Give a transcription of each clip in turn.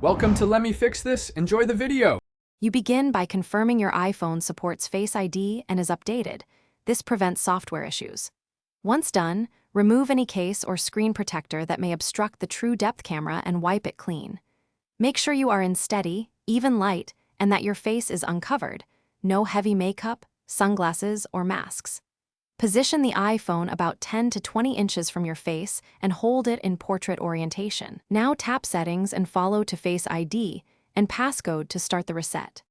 Welcome to Let Me Fix This. Enjoy the video. You begin by confirming your iPhone supports Face ID and is updated. This prevents software issues. Once done, remove any case or screen protector that may obstruct the true depth camera and wipe it clean. Make sure you are in steady, even light, and that your face is uncovered. No heavy makeup, sunglasses, or masks. Position the iPhone about 10 to 20 inches from your face and hold it in portrait orientation. Now tap Settings and follow to Face ID and passcode to start the reset.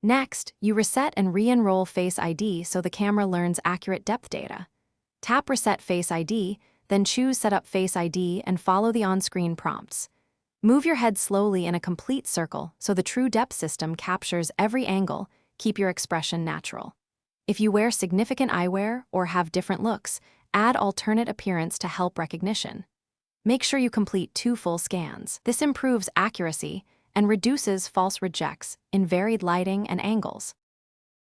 Next, you reset and re-enroll Face ID so the camera learns accurate depth data. Tap Reset Face ID, then choose Set up Face ID and follow the on-screen prompts. Move your head slowly in a complete circle so the true depth system captures every angle. Keep your expression natural. If you wear significant eyewear or have different looks, add alternate appearance to help recognition. Make sure you complete 2 full scans. This improves accuracy and reduces false rejects in varied lighting and angles.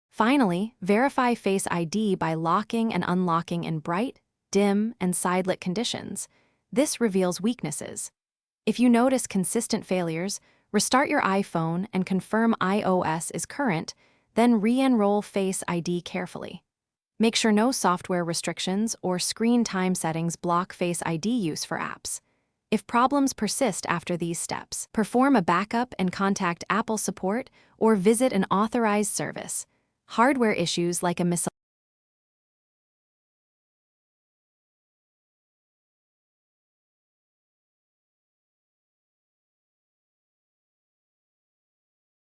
Finally, verify Face ID by locking and unlocking in bright, dim, and side-lit conditions. This reveals weaknesses. If you notice consistent failures, restart your iPhone and confirm iOS is current, then re-enroll Face ID carefully. Make sure no software restrictions or screen time settings block Face ID use for apps. If problems persist after these steps, perform a backup and contact Apple support or visit an authorized service. Hardware issues like a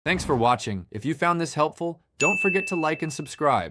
Thanks for watching. If you found this helpful, don't forget to like and subscribe.